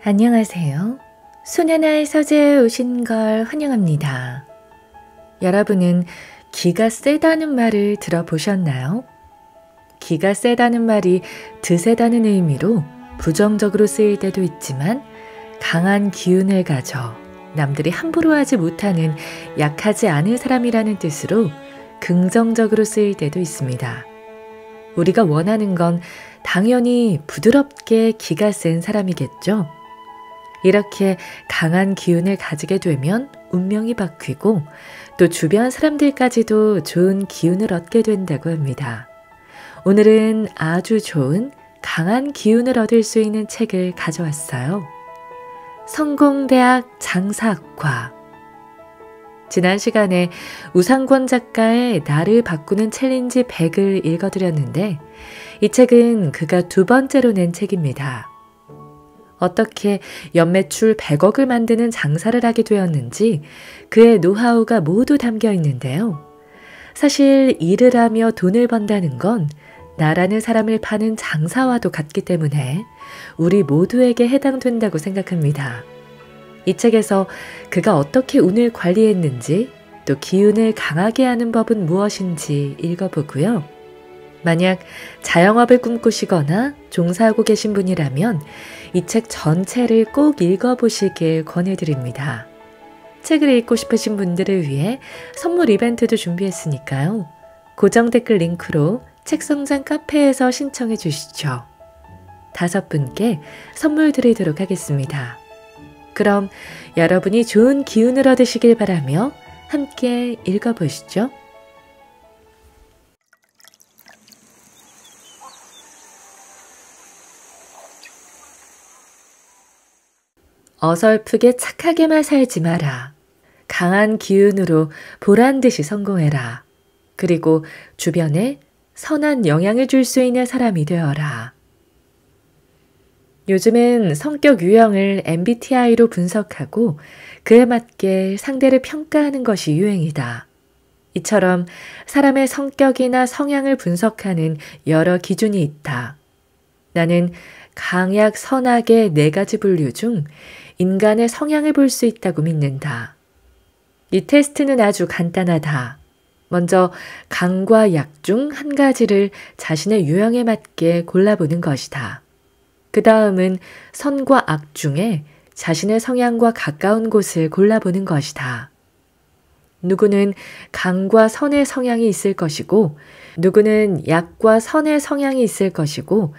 안녕하세요. 손하나의 서재에 오신 걸 환영합니다. 여러분은 기가 세다는 말을 들어보셨나요? 기가 세다는 말이 드세다는 의미로 부정적으로 쓰일 때도 있지만 강한 기운을 가져 남들이 함부로 하지 못하는 약하지 않은 사람이라는 뜻으로 긍정적으로 쓰일 때도 있습니다. 우리가 원하는 건 당연히 부드럽게 기가 센 사람이겠죠? 이렇게 강한 기운을 가지게 되면 운명이 바뀌고 또 주변 사람들까지도 좋은 기운을 얻게 된다고 합니다. 오늘은 아주 좋은 강한 기운을 얻을 수 있는 책을 가져왔어요. 성공대학 장사학과. 지난 시간에 우상권 작가의 나를 바꾸는 챌린지 100을 읽어드렸는데 이 책은 그가 두 번째로 낸 책입니다. 어떻게 연매출 100억을 만드는 장사를 하게 되었는지 그의 노하우가 모두 담겨 있는데요. 사실 일을 하며 돈을 번다는 건 나라는 사람을 파는 장사와도 같기 때문에 우리 모두에게 해당된다고 생각합니다. 이 책에서 그가 어떻게 운을 관리했는지 또 기운을 강하게 하는 법은 무엇인지 읽어보고요. 만약 자영업을 꿈꾸시거나 종사하고 계신 분이라면 이 책 전체를 꼭 읽어보시길 권해드립니다. 책을 읽고 싶으신 분들을 위해 선물 이벤트도 준비했으니까요. 고정 댓글 링크로 책성장 카페에서 신청해 주시죠. 5분께 선물 드리도록 하겠습니다. 그럼 여러분이 좋은 기운을 얻으시길 바라며 함께 읽어보시죠. 어설프게 착하게만 살지 마라. 강한 기운으로 보란듯이 성공해라. 그리고 주변에 선한 영향을 줄 수 있는 사람이 되어라. 요즘은 성격 유형을 MBTI로 분석하고 그에 맞게 상대를 평가하는 것이 유행이다. 이처럼 사람의 성격이나 성향을 분석하는 여러 기준이 있다. 나는 강약 선악의 4가지 분류 중 인간의 성향을 볼 수 있다고 믿는다. 이 테스트는 아주 간단하다. 먼저 강과 약 중 한 가지를 자신의 유형에 맞게 골라보는 것이다. 그 다음은 선과 악 중에 자신의 성향과 가까운 곳을 골라보는 것이다. 누구는 강과 선의 성향이 있을 것이고, 누구는 약과 선의 성향이 있을 것이고,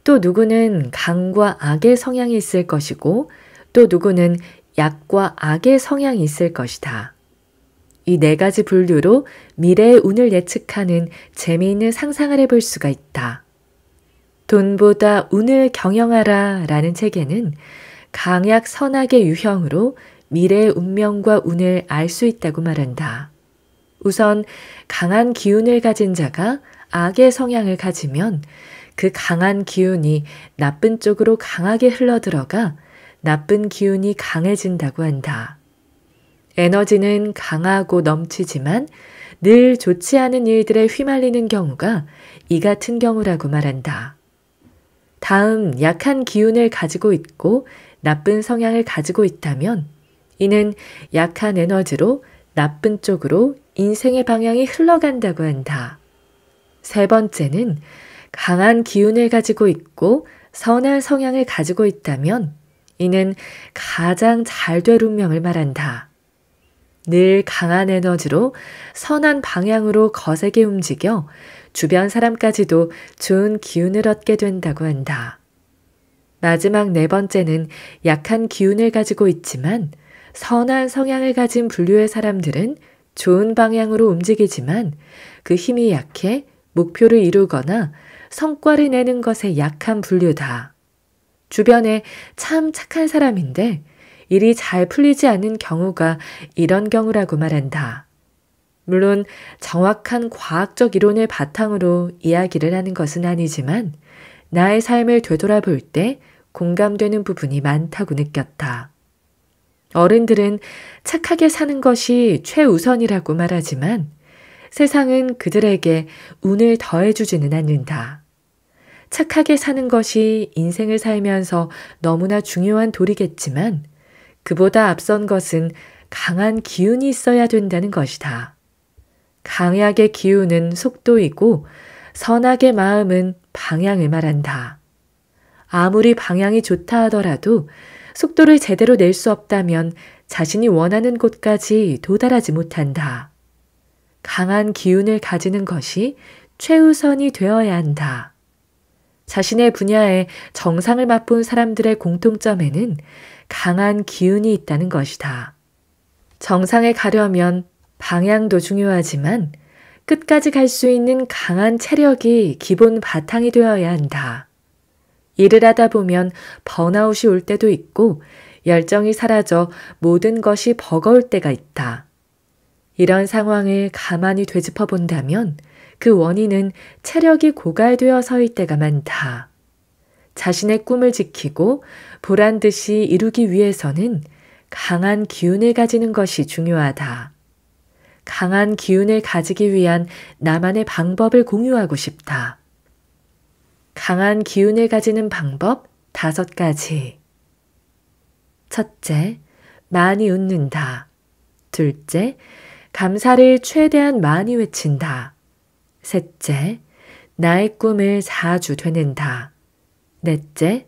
또 누구는 강과 악의 성향이 있을 것이고, 또 누구는 약과 악의 성향이 있을 것이다. 이 4가지 분류로 미래의 운을 예측하는 재미있는 상상을 해볼 수가 있다. 돈보다 운을 경영하라 라는 책에는 강약 선악의 유형으로 미래의 운명과 운을 알 수 있다고 말한다. 우선 강한 기운을 가진 자가 악의 성향을 가지면 그 강한 기운이 나쁜 쪽으로 강하게 흘러들어가 나쁜 기운이 강해진다고 한다. 에너지는 강하고 넘치지만 늘 좋지 않은 일들에 휘말리는 경우가 이 같은 경우라고 말한다. 다음 약한 기운을 가지고 있고 나쁜 성향을 가지고 있다면 이는 약한 에너지로 나쁜 쪽으로 인생의 방향이 흘러간다고 한다. 3번째는 강한 기운을 가지고 있고 선한 성향을 가지고 있다면 이는 가장 잘 될 운명을 말한다. 늘 강한 에너지로 선한 방향으로 거세게 움직여 주변 사람까지도 좋은 기운을 얻게 된다고 한다. 마지막 4번째는 약한 기운을 가지고 있지만 선한 성향을 가진 분류의 사람들은 좋은 방향으로 움직이지만 그 힘이 약해 목표를 이루거나 성과를 내는 것에 약한 분류다. 주변에 참 착한 사람인데 일이 잘 풀리지 않는 경우가 이런 경우라고 말한다. 물론 정확한 과학적 이론을 바탕으로 이야기를 하는 것은 아니지만 나의 삶을 되돌아볼 때 공감되는 부분이 많다고 느꼈다. 어른들은 착하게 사는 것이 최우선이라고 말하지만 세상은 그들에게 운을 더해주지는 않는다. 착하게 사는 것이 인생을 살면서 너무나 중요한 도리겠지만 그보다 앞선 것은 강한 기운이 있어야 된다는 것이다. 강약의 기운은 속도이고 선악의 마음은 방향을 말한다. 아무리 방향이 좋다 하더라도 속도를 제대로 낼 수 없다면 자신이 원하는 곳까지 도달하지 못한다. 강한 기운을 가지는 것이 최우선이 되어야 한다. 자신의 분야에 정상을 맛본 사람들의 공통점에는 강한 기운이 있다는 것이다. 정상에 가려면 방향도 중요하지만 끝까지 갈 수 있는 강한 체력이 기본 바탕이 되어야 한다. 일을 하다 보면 번아웃이 올 때도 있고 열정이 사라져 모든 것이 버거울 때가 있다. 이런 상황을 가만히 되짚어 본다면 그 원인은 체력이 고갈되어 서일 때가 많다. 자신의 꿈을 지키고 보란 듯이 이루기 위해서는 강한 기운을 가지는 것이 중요하다. 강한 기운을 가지기 위한 나만의 방법을 공유하고 싶다. 강한 기운을 가지는 방법 5가지. 첫째, 많이 웃는다. 둘째, 감사를 최대한 많이 외친다. 셋째, 나의 꿈을 자주 되낸다. 넷째,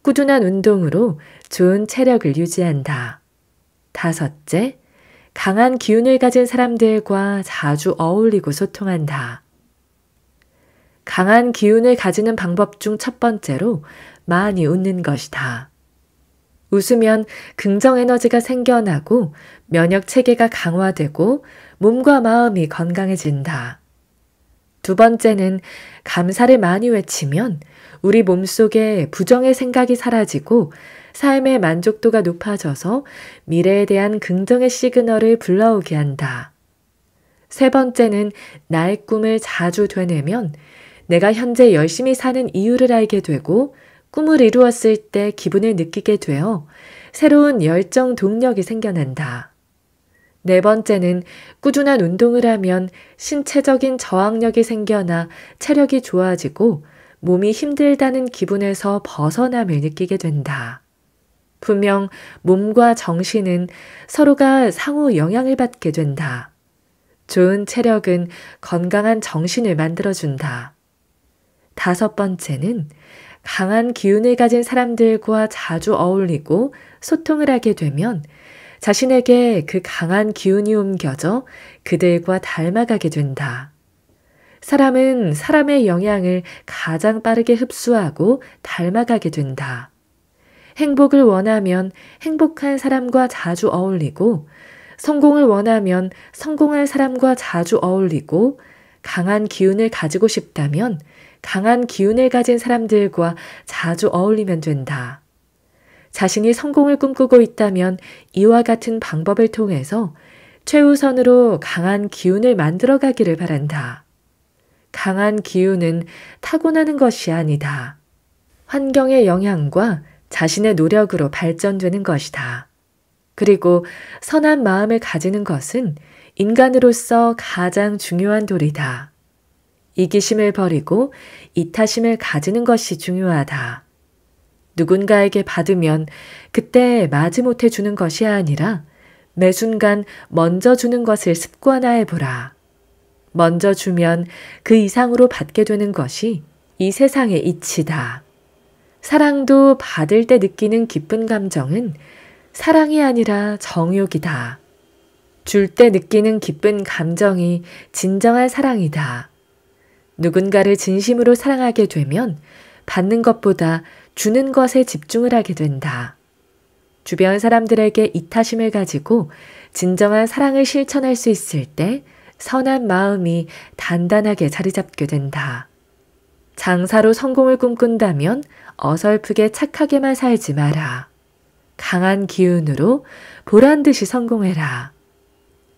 꾸준한 운동으로 좋은 체력을 유지한다. 다섯째, 강한 기운을 가진 사람들과 자주 어울리고 소통한다. 강한 기운을 가지는 방법 중 첫 번째로 많이 웃는 것이다. 웃으면 긍정 에너지가 생겨나고 면역 체계가 강화되고 몸과 마음이 건강해진다. 두 번째는 감사를 많이 외치면 우리 몸속에 부정의 생각이 사라지고 삶의 만족도가 높아져서 미래에 대한 긍정의 시그널을 불러오게 한다. 세 번째는 나의 꿈을 자주 되뇌면 내가 현재 열심히 사는 이유를 알게 되고 꿈을 이루었을 때 기분을 느끼게 되어 새로운 열정 동력이 생겨난다. 네 번째는 꾸준한 운동을 하면 신체적인 저항력이 생겨나 체력이 좋아지고 몸이 힘들다는 기분에서 벗어남을 느끼게 된다. 분명 몸과 정신은 서로가 상호 영향을 받게 된다. 좋은 체력은 건강한 정신을 만들어준다. 다섯 번째는 강한 기운을 가진 사람들과 자주 어울리고 소통을 하게 되면 자신에게 그 강한 기운이 옮겨져 그들과 닮아가게 된다. 사람은 사람의 영향을 가장 빠르게 흡수하고 닮아가게 된다. 행복을 원하면 행복한 사람과 자주 어울리고, 성공을 원하면 성공한 사람과 자주 어울리고, 강한 기운을 가지고 싶다면 강한 기운을 가진 사람들과 자주 어울리면 된다. 자신이 성공을 꿈꾸고 있다면 이와 같은 방법을 통해서 최우선으로 강한 기운을 만들어가기를 바란다. 강한 기운은 타고나는 것이 아니다. 환경의 영향과 자신의 노력으로 발전되는 것이다. 그리고 선한 마음을 가지는 것은 인간으로서 가장 중요한 도리다. 이기심을 버리고 이타심을 가지는 것이 중요하다. 누군가에게 받으면 그때 마지못해 주는 것이 아니라 매 순간 먼저 주는 것을 습관화해보라. 먼저 주면 그 이상으로 받게 되는 것이 이 세상의 이치다. 사랑도 받을 때 느끼는 기쁜 감정은 사랑이 아니라 정욕이다. 줄 때 느끼는 기쁜 감정이 진정한 사랑이다. 누군가를 진심으로 사랑하게 되면 받는 것보다 주는 것에 집중을 하게 된다. 주변 사람들에게 이타심을 가지고 진정한 사랑을 실천할 수 있을 때 선한 마음이 단단하게 자리 잡게 된다. 장사로 성공을 꿈꾼다면 어설프게 착하게만 살지 마라. 강한 기운으로 보란 듯이 성공해라.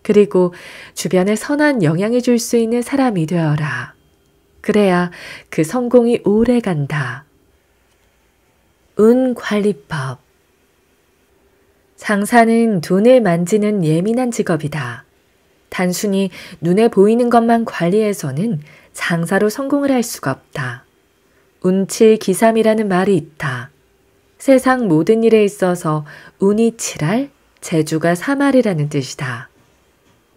그리고 주변에 선한 영향을 줄 수 있는 사람이 되어라. 그래야 그 성공이 오래 간다. 운관리법. 장사는 돈을 만지는 예민한 직업이다. 단순히 눈에 보이는 것만 관리해서는 장사로 성공을 할 수가 없다. 운칠기삼이라는 말이 있다. 세상 모든 일에 있어서 운이 7할, 재주가 3할이라는 뜻이다.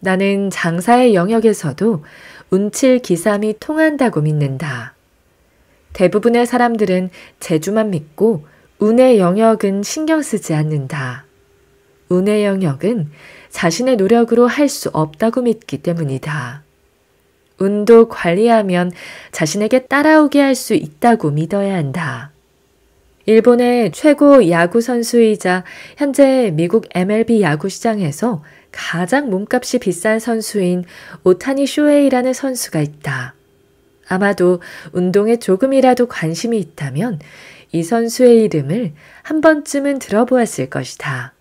나는 장사의 영역에서도 운칠기삼이 통한다고 믿는다. 대부분의 사람들은 재주만 믿고 운의 영역은 신경 쓰지 않는다. 운의 영역은 자신의 노력으로 할 수 없다고 믿기 때문이다. 운도 관리하면 자신에게 따라오게 할 수 있다고 믿어야 한다. 일본의 최고 야구 선수이자 현재 미국 MLB 야구 시장에서 가장 몸값이 비싼 선수인 오타니 쇼헤이라는 선수가 있다. 아마도 운동에 조금이라도 관심이 있다면 이 선수의 이름을 한 번쯤은 들어보았을 것이다.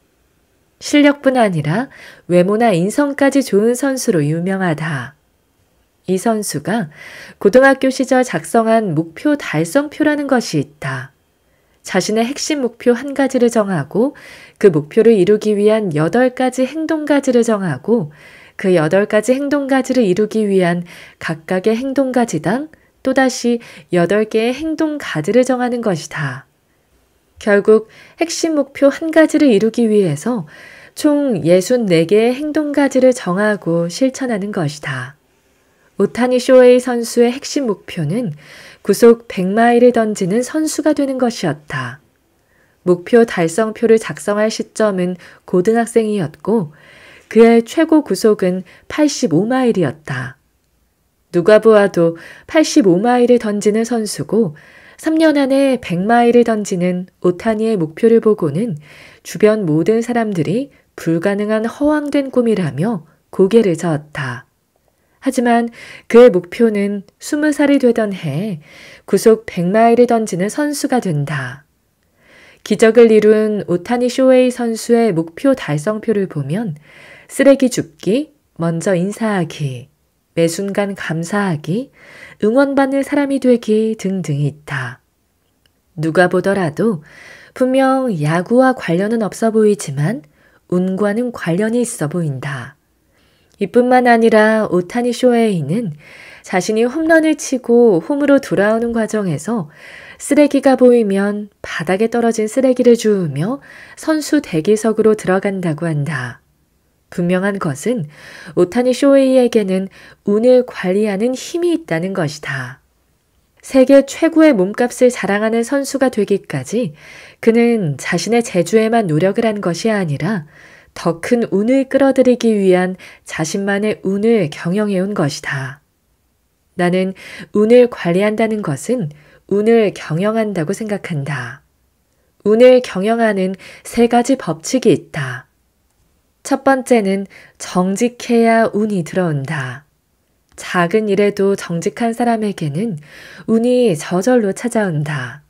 실력뿐 아니라 외모나 인성까지 좋은 선수로 유명하다. 이 선수가 고등학교 시절 작성한 목표 달성표라는 것이 있다. 자신의 핵심 목표 한 가지를 정하고 그 목표를 이루기 위한 8가지 행동가지를 정하고 그 8가지 행동가지를 이루기 위한 각각의 행동가지당 또다시 8개의 행동가지를 정하는 것이다. 결국 핵심 목표 한 가지를 이루기 위해서 총 64개의 행동가지를 정하고 실천하는 것이다. 오타니 쇼헤이 선수의 핵심 목표는 구속 100마일을 던지는 선수가 되는 것이었다. 목표 달성표를 작성할 시점은 고등학생이었고 그의 최고 구속은 85마일이었다. 누가 보아도 85마일을 던지는 선수고 3년 안에 100마일을 던지는 오타니의 목표를 보고는 주변 모든 사람들이 불가능한 허황된 꿈이라며 고개를 저었다. 하지만 그의 목표는 20살이 되던 해에 구속 100마일을 던지는 선수가 된다. 기적을 이룬 오타니 쇼헤이 선수의 목표 달성표를 보면 쓰레기 줍기, 먼저 인사하기, 매 순간 감사하기, 응원받는 사람이 되기 등등이 있다. 누가 보더라도 분명 야구와 관련은 없어 보이지만 운과는 관련이 있어 보인다. 이뿐만 아니라 오타니 쇼헤이는 자신이 홈런을 치고 홈으로 돌아오는 과정에서 쓰레기가 보이면 바닥에 떨어진 쓰레기를 주우며 선수 대기석으로 들어간다고 한다. 분명한 것은 오타니 쇼헤이에게는 운을 관리하는 힘이 있다는 것이다. 세계 최고의 몸값을 자랑하는 선수가 되기까지 그는 자신의 재주에만 노력을 한 것이 아니라 더 큰 운을 끌어들이기 위한 자신만의 운을 경영해온 것이다. 나는 운을 관리한다는 것은 운을 경영한다고 생각한다. 운을 경영하는 3가지 법칙이 있다. 첫 번째는 정직해야 운이 들어온다. 작은 일에도 정직한 사람에게는 운이 저절로 찾아온다.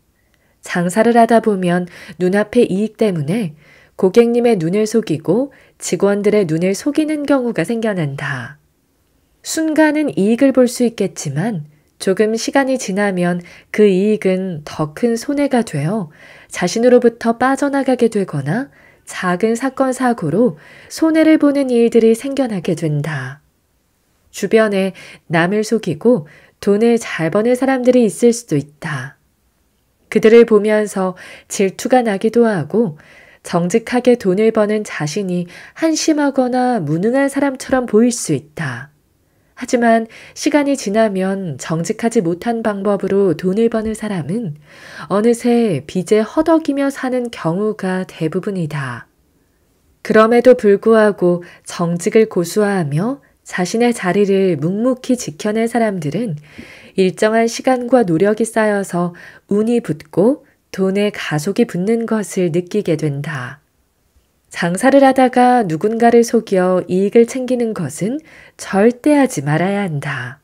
장사를 하다 보면 눈앞의 이익 때문에 고객님의 눈을 속이고 직원들의 눈을 속이는 경우가 생겨난다. 순간은 이익을 볼 수 있겠지만 조금 시간이 지나면 그 이익은 더 큰 손해가 되어 자신으로부터 빠져나가게 되거나 작은 사건 사고로 손해를 보는 일들이 생겨나게 된다. 주변에 남을 속이고 돈을 잘 버는 사람들이 있을 수도 있다. 그들을 보면서 질투가 나기도 하고 정직하게 돈을 버는 자신이 한심하거나 무능한 사람처럼 보일 수 있다. 하지만 시간이 지나면 정직하지 못한 방법으로 돈을 버는 사람은 어느새 빚에 허덕이며 사는 경우가 대부분이다. 그럼에도 불구하고 정직을 고수하며 자신의 자리를 묵묵히 지켜낸 사람들은 일정한 시간과 노력이 쌓여서 운이 붙고 돈에 가속이 붙는 것을 느끼게 된다. 장사를 하다가 누군가를 속여 이익을 챙기는 것은 절대 하지 말아야 한다.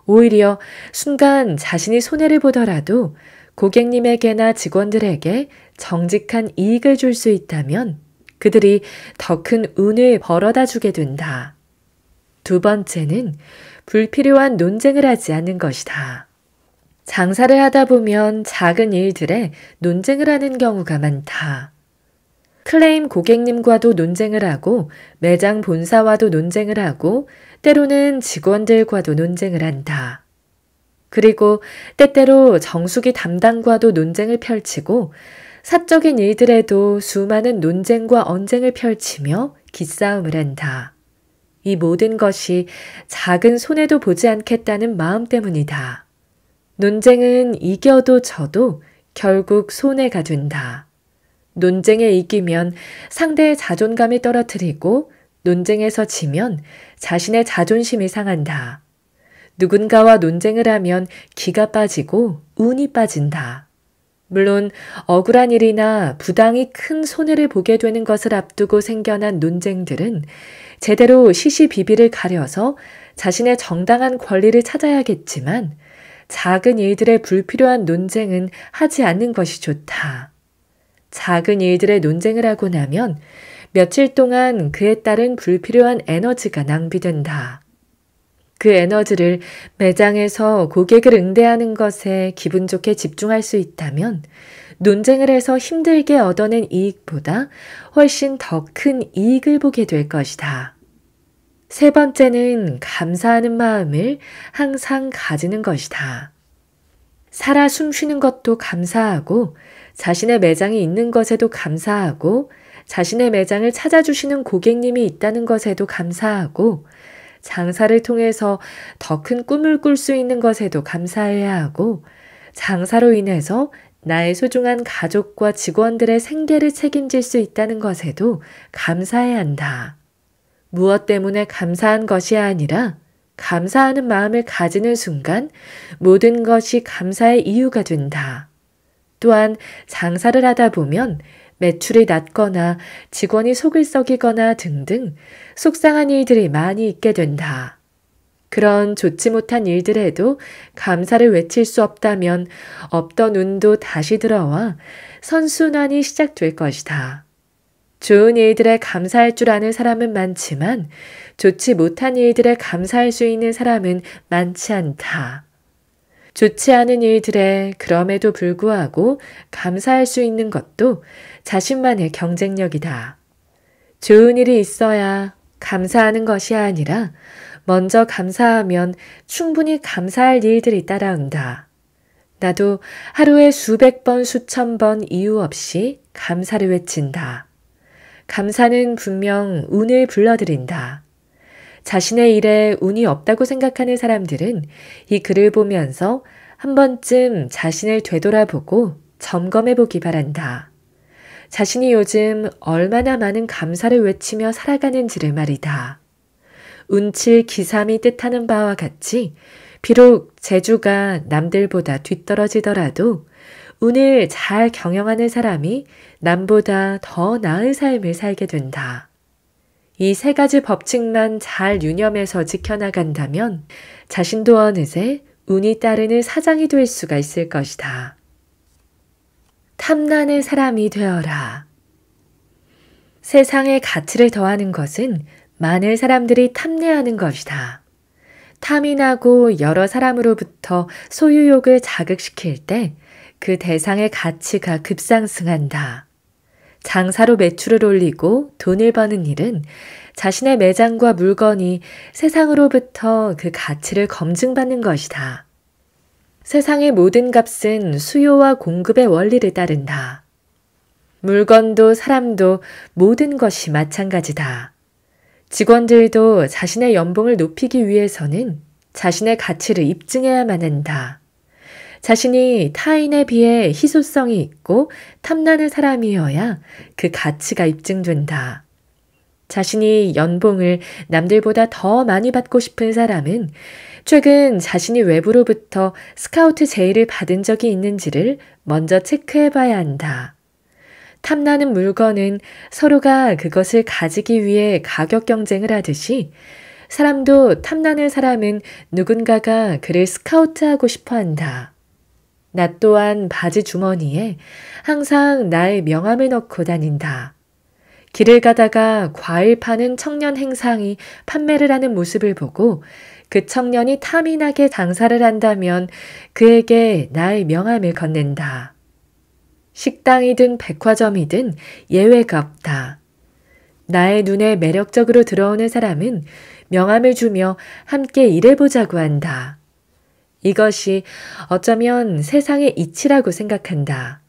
오히려 순간 자신이 손해를 보더라도 고객님에게나 직원들에게 정직한 이익을 줄 수 있다면 그들이 더 큰 운을 벌어다 주게 된다. 두 번째는 불필요한 논쟁을 하지 않는 것이다. 장사를 하다 보면 작은 일들에 논쟁을 하는 경우가 많다. 클레임 고객님과도 논쟁을 하고 매장 본사와도 논쟁을 하고 때로는 직원들과도 논쟁을 한다. 그리고 때때로 정수기 담당과도 논쟁을 펼치고 사적인 일들에도 수많은 논쟁과 언쟁을 펼치며 기싸움을 한다. 이 모든 것이 작은 손해도 보지 않겠다는 마음 때문이다. 논쟁은 이겨도 져도 결국 손해가 된다. 논쟁에 이기면 상대의 자존감이 떨어뜨리고 논쟁에서 지면 자신의 자존심이 상한다. 누군가와 논쟁을 하면 기가 빠지고 운이 빠진다. 물론 억울한 일이나 부당히 큰 손해를 보게 되는 것을 앞두고 생겨난 논쟁들은 제대로 시시비비를 가려서 자신의 정당한 권리를 찾아야겠지만 작은 일들의 불필요한 논쟁은 하지 않는 것이 좋다. 작은 일들의 논쟁을 하고 나면 며칠 동안 그에 따른 불필요한 에너지가 낭비된다. 그 에너지를 매장에서 고객을 응대하는 것에 기분 좋게 집중할 수 있다면 논쟁을 해서 힘들게 얻어낸 이익보다 훨씬 더 큰 이익을 보게 될 것이다. 세 번째는 감사하는 마음을 항상 가지는 것이다. 살아 숨쉬는 것도 감사하고 자신의 매장이 있는 것에도 감사하고 자신의 매장을 찾아주시는 고객님이 있다는 것에도 감사하고 장사를 통해서 더 큰 꿈을 꿀 수 있는 것에도 감사해야 하고 장사로 인해서 나의 소중한 가족과 직원들의 생계를 책임질 수 있다는 것에도 감사해야 한다. 무엇 때문에 감사한 것이 아니라 감사하는 마음을 가지는 순간 모든 것이 감사의 이유가 된다. 또한 장사를 하다 보면 매출이 낮거나 직원이 속을 썩이거나 등등 속상한 일들이 많이 있게 된다. 그런 좋지 못한 일들에도 감사를 외칠 수 없다면 없던 운도 다시 들어와 선순환이 시작될 것이다. 좋은 일들에 감사할 줄 아는 사람은 많지만 좋지 못한 일들에 감사할 수 있는 사람은 많지 않다. 좋지 않은 일들에 그럼에도 불구하고 감사할 수 있는 것도 자신만의 경쟁력이다. 좋은 일이 있어야 감사하는 것이 아니라 먼저 감사하면 충분히 감사할 일들이 따라온다. 나도 하루에 수백 번, 수천 번 이유 없이 감사를 외친다. 감사는 분명 운을 불러들인다. 자신의 일에 운이 없다고 생각하는 사람들은 이 글을 보면서 한 번쯤 자신을 되돌아보고 점검해 보기 바란다. 자신이 요즘 얼마나 많은 감사를 외치며 살아가는지를 말이다. 운칠 기삼이 뜻하는 바와 같이 비록 재주가 남들보다 뒤떨어지더라도 운을 잘 경영하는 사람이 남보다 더 나은 삶을 살게 된다. 이 세 가지 법칙만 잘 유념해서 지켜나간다면 자신도 어느새 운이 따르는 사장이 될 수가 있을 것이다. 탐나는 사람이 되어라. 세상에 가치를 더하는 것은 많은 사람들이 탐내하는 것이다. 탐이 나고 여러 사람으로부터 소유욕을 자극시킬 때 그 대상의 가치가 급상승한다. 장사로 매출을 올리고 돈을 버는 일은 자신의 매장과 물건이 세상으로부터 그 가치를 검증받는 것이다. 세상의 모든 값은 수요와 공급의 원리를 따른다. 물건도 사람도 모든 것이 마찬가지다. 직원들도 자신의 연봉을 높이기 위해서는 자신의 가치를 입증해야만 한다. 자신이 타인에 비해 희소성이 있고 탐나는 사람이어야 그 가치가 입증된다. 자신이 연봉을 남들보다 더 많이 받고 싶은 사람은 최근 자신이 외부로부터 스카우트 제의를 받은 적이 있는지를 먼저 체크해 봐야 한다. 탐나는 물건은 서로가 그것을 가지기 위해 가격 경쟁을 하듯이 사람도 탐나는 사람은 누군가가 그를 스카우트하고 싶어 한다. 나 또한 바지 주머니에 항상 나의 명함을 넣고 다닌다. 길을 가다가 과일 파는 청년 행상이 판매를 하는 모습을 보고 그 청년이 탐이 나게 장사를 한다면 그에게 나의 명함을 건넨다. 식당이든 백화점이든 예외가 없다. 나의 눈에 매력적으로 들어오는 사람은 명함을 주며 함께 일해보자고 한다. 이것이 어쩌면 세상의 이치라고 생각한다.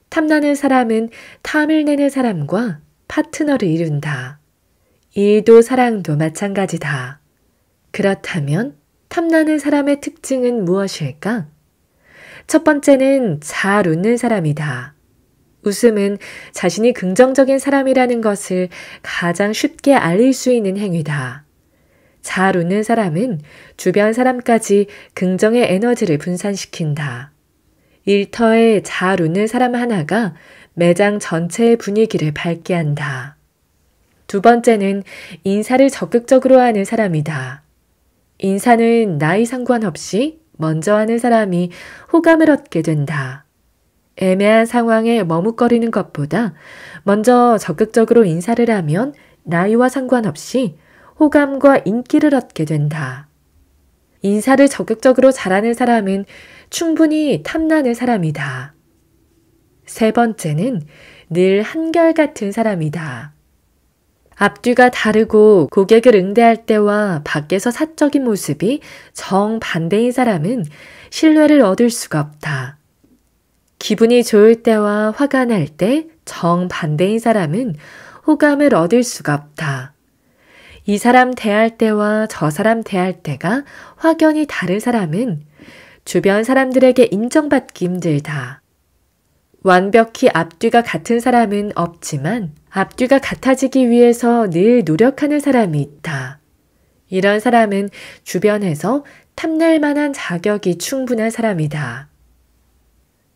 탐나는 사람은 탐을 내는 사람과 파트너를 이룬다. 일도 사랑도 마찬가지다. 그렇다면 탐나는 사람의 특징은 무엇일까? 첫 번째는 잘 웃는 사람이다. 웃음은 자신이 긍정적인 사람이라는 것을 가장 쉽게 알릴 수 있는 행위다. 잘 웃는 사람은 주변 사람까지 긍정의 에너지를 분산시킨다. 일터에 잘 웃는 사람 하나가 매장 전체의 분위기를 밝게 한다. 두 번째는 인사를 적극적으로 하는 사람이다. 인사는 나이 상관없이 먼저 하는 사람이 호감을 얻게 된다. 애매한 상황에 머뭇거리는 것보다 먼저 적극적으로 인사를 하면 나이와 상관없이 호감과 인기를 얻게 된다. 인사를 적극적으로 잘하는 사람은 충분히 탐나는 사람이다. 세 번째는 늘 한결같은 사람이다. 앞뒤가 다르고 고객을 응대할 때와 밖에서 사적인 모습이 정반대인 사람은 신뢰를 얻을 수가 없다. 기분이 좋을 때와 화가 날 때 정반대인 사람은 호감을 얻을 수가 없다. 이 사람 대할 때와 저 사람 대할 때가 확연히 다른 사람은 주변 사람들에게 인정받기 힘들다. 완벽히 앞뒤가 같은 사람은 없지만 앞뒤가 같아지기 위해서 늘 노력하는 사람이 있다. 이런 사람은 주변에서 탐낼 만한 자격이 충분한 사람이다.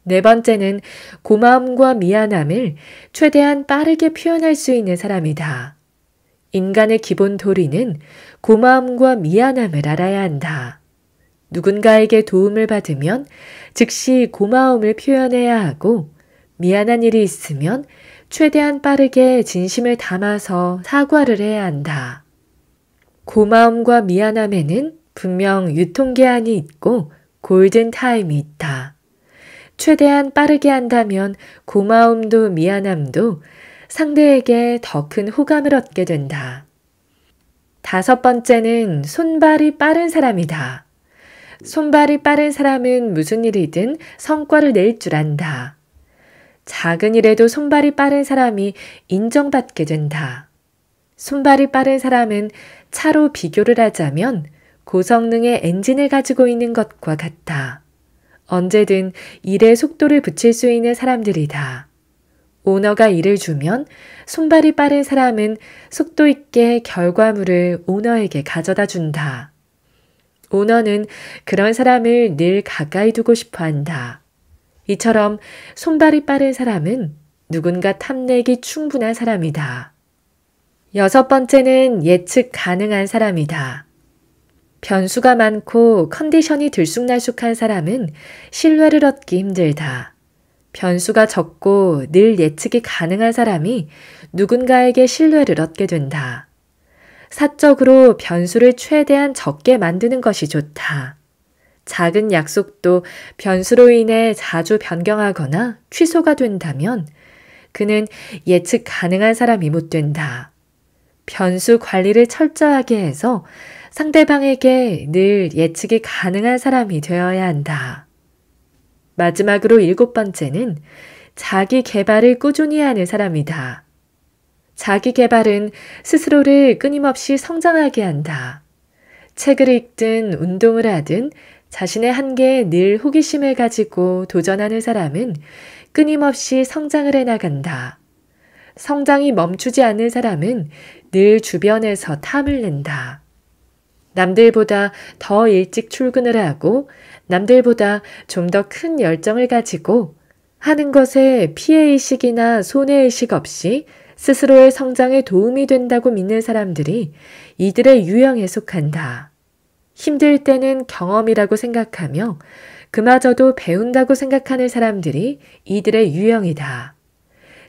네 번째는 고마움과 미안함을 최대한 빠르게 표현할 수 있는 사람이다. 인간의 기본 도리는 고마움과 미안함을 알아야 한다. 누군가에게 도움을 받으면 즉시 고마움을 표현해야 하고 미안한 일이 있으면 최대한 빠르게 진심을 담아서 사과를 해야 한다. 고마움과 미안함에는 분명 유통기한이 있고 골든타임이 있다. 최대한 빠르게 한다면 고마움도 미안함도 상대에게 더 큰 호감을 얻게 된다. 다섯 번째는 손발이 빠른 사람이다. 손발이 빠른 사람은 무슨 일이든 성과를 낼 줄 안다. 작은 일에도 손발이 빠른 사람이 인정받게 된다. 손발이 빠른 사람은 차로 비교를 하자면 고성능의 엔진을 가지고 있는 것과 같다. 언제든 일에 속도를 붙일 수 있는 사람들이다. 오너가 일을 주면 손발이 빠른 사람은 속도 있게 결과물을 오너에게 가져다 준다. 오너는 그런 사람을 늘 가까이 두고 싶어 한다. 이처럼 손발이 빠른 사람은 누군가 탐내기 충분한 사람이다. 여섯 번째는 예측 가능한 사람이다. 변수가 많고 컨디션이 들쑥날쑥한 사람은 신뢰를 얻기 힘들다. 변수가 적고 늘 예측이 가능한 사람이 누군가에게 신뢰를 얻게 된다. 사적으로 변수를 최대한 적게 만드는 것이 좋다. 작은 약속도 변수로 인해 자주 변경하거나 취소가 된다면 그는 예측 가능한 사람이 못 된다. 변수 관리를 철저하게 해서 상대방에게 늘 예측이 가능한 사람이 되어야 한다. 마지막으로 일곱 번째는 자기 개발을 꾸준히 하는 사람이다. 자기 개발은 스스로를 끊임없이 성장하게 한다. 책을 읽든 운동을 하든 자신의 한계에 늘 호기심을 가지고 도전하는 사람은 끊임없이 성장을 해나간다. 성장이 멈추지 않는 사람은 늘 주변에서 탐을 낸다. 남들보다 더 일찍 출근을 하고 남들보다 좀 더 큰 열정을 가지고 하는 것에 피해의식이나 손해의식 없이 스스로의 성장에 도움이 된다고 믿는 사람들이 이들의 유형에 속한다. 힘들 때는 경험이라고 생각하며 그마저도 배운다고 생각하는 사람들이 이들의 유형이다.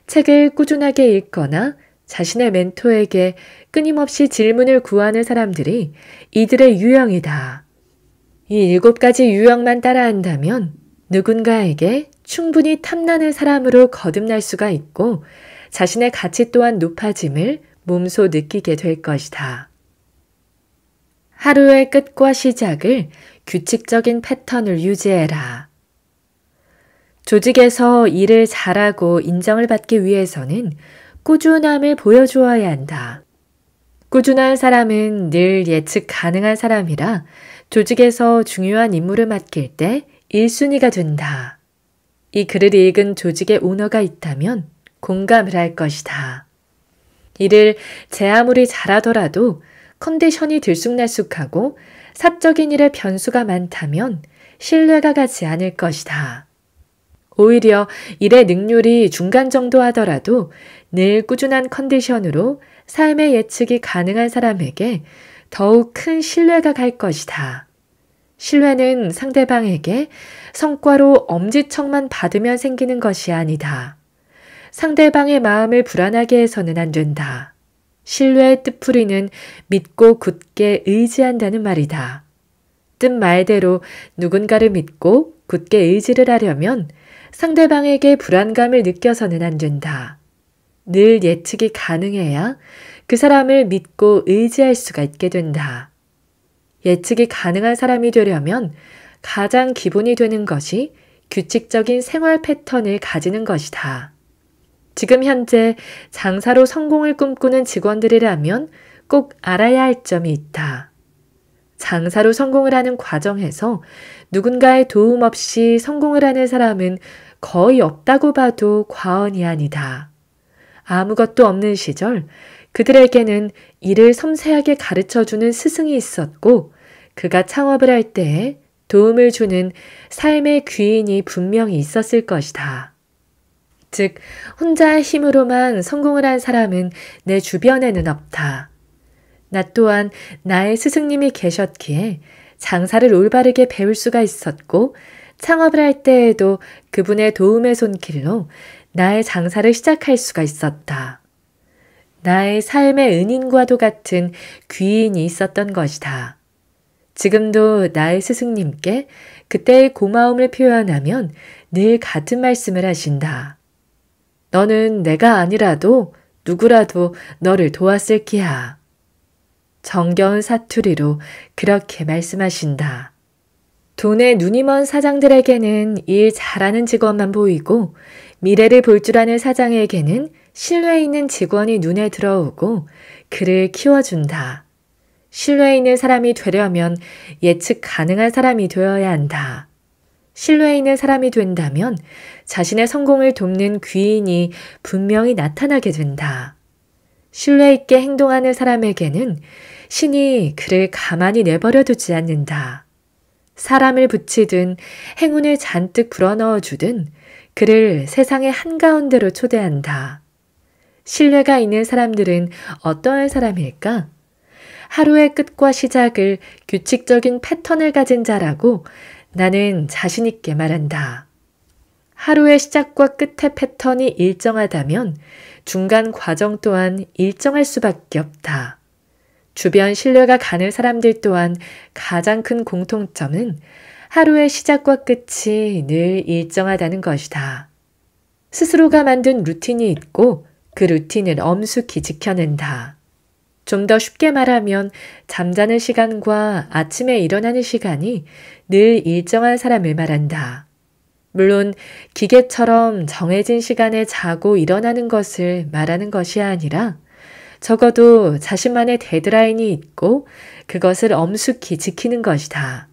책을 꾸준하게 읽거나 자신의 멘토에게 끊임없이 질문을 구하는 사람들이 이들의 유형이다. 이 7가지 유형만 따라한다면 누군가에게 충분히 탐나는 사람으로 거듭날 수가 있고 자신의 가치 또한 높아짐을 몸소 느끼게 될 것이다. 하루의 끝과 시작을 규칙적인 패턴을 유지해라. 조직에서 일을 잘하고 인정을 받기 위해서는 꾸준함을 보여주어야 한다. 꾸준한 사람은 늘 예측 가능한 사람이라 조직에서 중요한 임무를 맡길 때 1순위가 된다. 이 글을 읽은 조직의 오너가 있다면 공감을 할 것이다. 일을 제 아무리 잘하더라도 컨디션이 들쑥날쑥하고 사적인 일에 변수가 많다면 신뢰가 가지 않을 것이다. 오히려 일의 능률이 중간 정도 하더라도 늘 꾸준한 컨디션으로 삶의 예측이 가능한 사람에게 더욱 큰 신뢰가 갈 것이다. 신뢰는 상대방에게 성과로 엄지척만 받으면 생기는 것이 아니다. 상대방의 마음을 불안하게 해서는 안 된다. 신뢰의 뜻풀이는 믿고 굳게 의지한다는 말이다. 뜻 말대로 누군가를 믿고 굳게 의지를 하려면 상대방에게 불안감을 느껴서는 안 된다. 늘 예측이 가능해야 그 사람을 믿고 의지할 수가 있게 된다. 예측이 가능한 사람이 되려면 가장 기본이 되는 것이 규칙적인 생활 패턴을 가지는 것이다. 지금 현재 장사로 성공을 꿈꾸는 직원들이라면 꼭 알아야 할 점이 있다. 장사로 성공을 하는 과정에서 누군가의 도움 없이 성공을 하는 사람은 거의 없다고 봐도 과언이 아니다. 아무것도 없는 시절 그들에게는 일을 섬세하게 가르쳐주는 스승이 있었고 그가 창업을 할 때에 도움을 주는 삶의 귀인이 분명히 있었을 것이다. 즉, 혼자의 힘으로만 성공을 한 사람은 내 주변에는 없다. 나 또한 나의 스승님이 계셨기에 장사를 올바르게 배울 수가 있었고 창업을 할 때에도 그분의 도움의 손길로 나의 장사를 시작할 수가 있었다. 나의 삶의 은인과도 같은 귀인이 있었던 것이다. 지금도 나의 스승님께 그때의 고마움을 표현하면 늘 같은 말씀을 하신다. 너는 내가 아니라도 누구라도 너를 도왔을 기야. 정겨운 사투리로 그렇게 말씀하신다. 돈에 눈이 먼 사장들에게는 일 잘하는 직원만 보이고 미래를 볼 줄 아는 사장에게는 신뢰 있는 직원이 눈에 들어오고 그를 키워준다. 신뢰 있는 사람이 되려면 예측 가능한 사람이 되어야 한다. 신뢰 있는 사람이 된다면 자신의 성공을 돕는 귀인이 분명히 나타나게 된다. 신뢰 있게 행동하는 사람에게는 신이 그를 가만히 내버려 두지 않는다. 사람을 붙이든 행운을 잔뜩 불어넣어 주든 그를 세상의 한가운데로 초대한다. 신뢰가 있는 사람들은 어떠한 사람일까? 하루의 끝과 시작을 규칙적인 패턴을 가진 자라고 나는 자신 있게 말한다. 하루의 시작과 끝의 패턴이 일정하다면 중간 과정 또한 일정할 수밖에 없다. 주변 신뢰가 가는 사람들 또한 가장 큰 공통점은 하루의 시작과 끝이 늘 일정하다는 것이다. 스스로가 만든 루틴이 있고 그 루틴을 엄숙히 지켜낸다. 좀 더 쉽게 말하면 잠자는 시간과 아침에 일어나는 시간이 늘 일정한 사람을 말한다. 물론 기계처럼 정해진 시간에 자고 일어나는 것을 말하는 것이 아니라 적어도 자신만의 데드라인이 있고 그것을 엄숙히 지키는 것이다.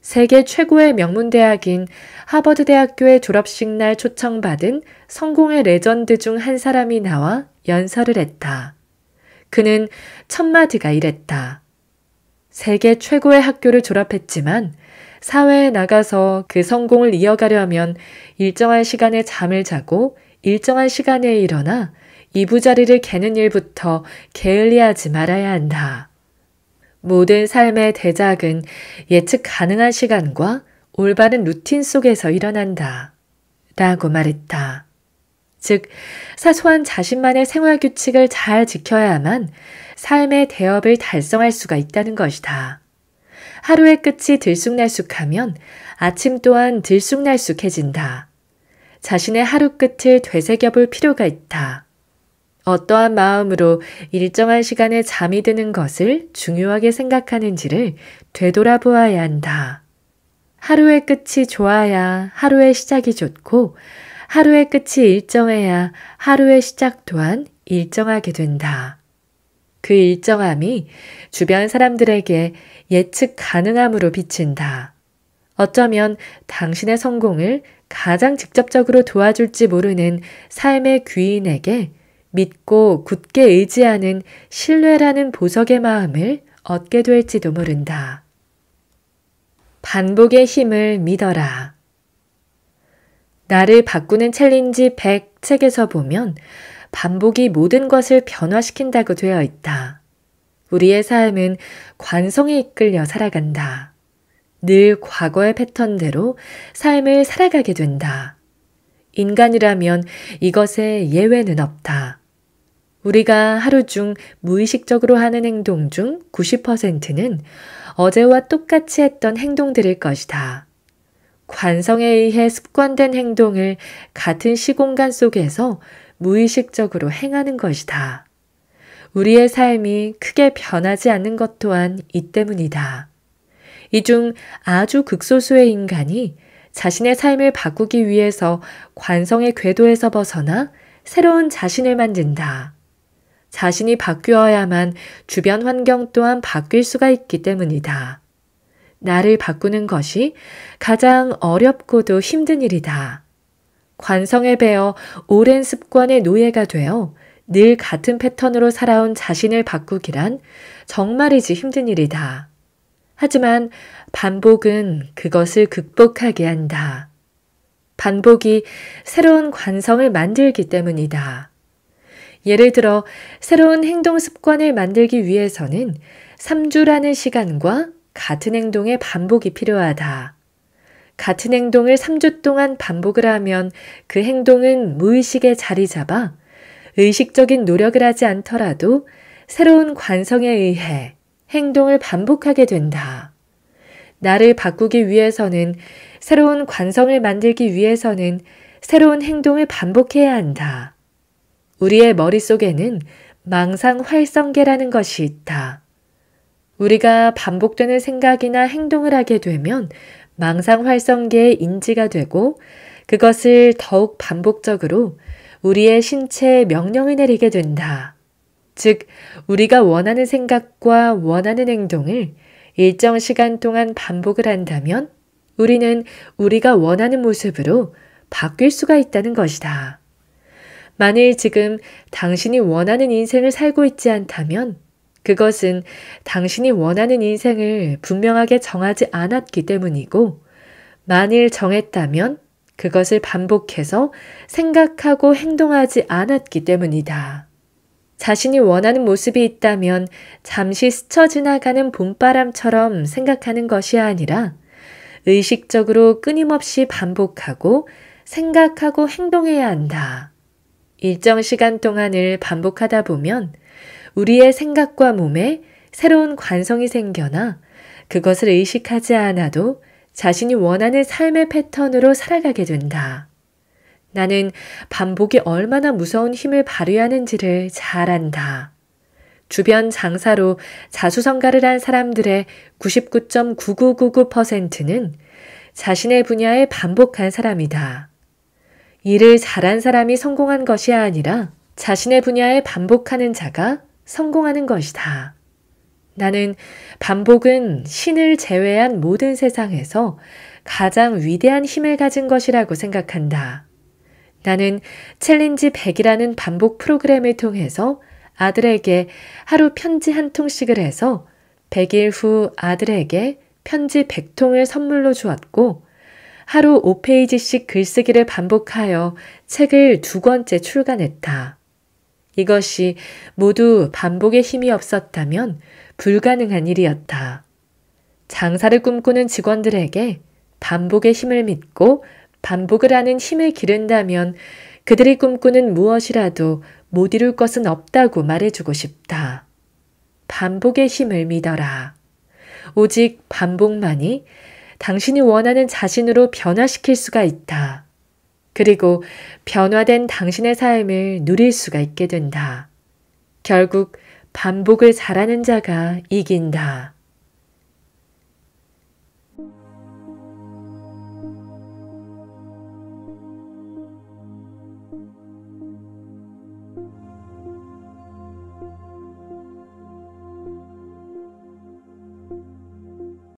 세계 최고의 명문대학인 하버드 대학교의 졸업식 날 초청받은 성공의 레전드 중 한 사람이 나와 연설을 했다. 그는 첫 마디가 이랬다. 세계 최고의 학교를 졸업했지만 사회에 나가서 그 성공을 이어가려면 일정한 시간에 잠을 자고 일정한 시간에 일어나 이부자리를 개는 일부터 게을리하지 말아야 한다. 모든 삶의 대작은 예측 가능한 시간과 올바른 루틴 속에서 일어난다. 라고 말했다. 즉, 사소한 자신만의 생활 규칙을 잘 지켜야만 삶의 대업을 달성할 수가 있다는 것이다. 하루의 끝이 들쑥날쑥하면 아침 또한 들쑥날쑥해진다. 자신의 하루 끝을 되새겨볼 필요가 있다. 어떠한 마음으로 일정한 시간에 잠이 드는 것을 중요하게 생각하는지를 되돌아보아야 한다. 하루의 끝이 좋아야 하루의 시작이 좋고 하루의 끝이 일정해야 하루의 시작 또한 일정하게 된다. 그 일정함이 주변 사람들에게 예측 가능함으로 비친다. 어쩌면 당신의 성공을 가장 직접적으로 도와줄지 모르는 삶의 귀인에게 믿고 굳게 의지하는 신뢰라는 보석의 마음을 얻게 될지도 모른다. 반복의 힘을 믿어라. 나를 바꾸는 챌린지 100 책에서 보면 반복이 모든 것을 변화시킨다고 되어 있다. 우리의 삶은 관성에 이끌려 살아간다. 늘 과거의 패턴대로 삶을 살아가게 된다. 인간이라면 이것에 예외는 없다. 우리가 하루 중 무의식적으로 하는 행동 중 90%는 어제와 똑같이 했던 행동들일 것이다. 관성에 의해 습관된 행동을 같은 시공간 속에서 무의식적으로 행하는 것이다. 우리의 삶이 크게 변하지 않는 것 또한 이 때문이다. 이 중 아주 극소수의 인간이 자신의 삶을 바꾸기 위해서 관성의 궤도에서 벗어나 새로운 자신을 만든다. 자신이 바뀌어야만 주변 환경 또한 바뀔 수가 있기 때문이다. 나를 바꾸는 것이 가장 어렵고도 힘든 일이다. 관성에 배어 오랜 습관의 노예가 되어 늘 같은 패턴으로 살아온 자신을 바꾸기란 정말이지 힘든 일이다. 하지만 반복은 그것을 극복하게 한다. 반복이 새로운 관성을 만들기 때문이다. 예를 들어 새로운 행동 습관을 만들기 위해서는 3주라는 시간과 같은 행동의 반복이 필요하다. 같은 행동을 3주 동안 반복을 하면 그 행동은 무의식에 자리 잡아 의식적인 노력을 하지 않더라도 새로운 관성에 의해 행동을 반복하게 된다. 나를 바꾸기 위해서는 새로운 관성을 만들기 위해서는 새로운 행동을 반복해야 한다. 우리의 머릿속에는 망상활성계라는 것이 있다. 우리가 반복되는 생각이나 행동을 하게 되면 망상활성계의 인지가 되고 그것을 더욱 반복적으로 우리의 신체에 명령을 내리게 된다. 즉, 우리가 원하는 생각과 원하는 행동을 일정 시간 동안 반복을 한다면 우리는 우리가 원하는 모습으로 바뀔 수가 있다는 것이다. 만일 지금 당신이 원하는 인생을 살고 있지 않다면 그것은 당신이 원하는 인생을 분명하게 정하지 않았기 때문이고 만일 정했다면 그것을 반복해서 생각하고 행동하지 않았기 때문이다. 자신이 원하는 모습이 있다면 잠시 스쳐 지나가는 봄바람처럼 생각하는 것이 아니라 의식적으로 끊임없이 반복하고 생각하고 행동해야 한다. 일정 시간 동안을 반복하다 보면 우리의 생각과 몸에 새로운 관성이 생겨나 그것을 의식하지 않아도 자신이 원하는 삶의 패턴으로 살아가게 된다. 나는 반복이 얼마나 무서운 힘을 발휘하는지를 잘 안다. 주변 장사로 자수성가를 한 사람들의 99.9999%는 자신의 분야에 반복한 사람이다. 일을 잘한 사람이 성공한 것이 아니라 자신의 분야에 반복하는 자가 성공하는 것이다. 나는 반복은 신을 제외한 모든 세상에서 가장 위대한 힘을 가진 것이라고 생각한다. 나는 챌린지 100이라는 반복 프로그램을 통해서 아들에게 하루 편지 한 통씩을 해서 100일 후 아들에게 편지 100통을 선물로 주었고 하루 5페이지씩 글쓰기를 반복하여 책을 2권째 출간했다. 이것이 모두 반복의 힘이 없었다면 불가능한 일이었다. 장사를 꿈꾸는 직원들에게 반복의 힘을 믿고 반복을 하는 힘을 기른다면 그들이 꿈꾸는 무엇이라도 못 이룰 것은 없다고 말해주고 싶다. 반복의 힘을 믿어라. 오직 반복만이 당신이 원하는 자신으로 변화시킬 수가 있다. 그리고 변화된 당신의 삶을 누릴 수가 있게 된다. 결국 반복을 잘하는 자가 이긴다.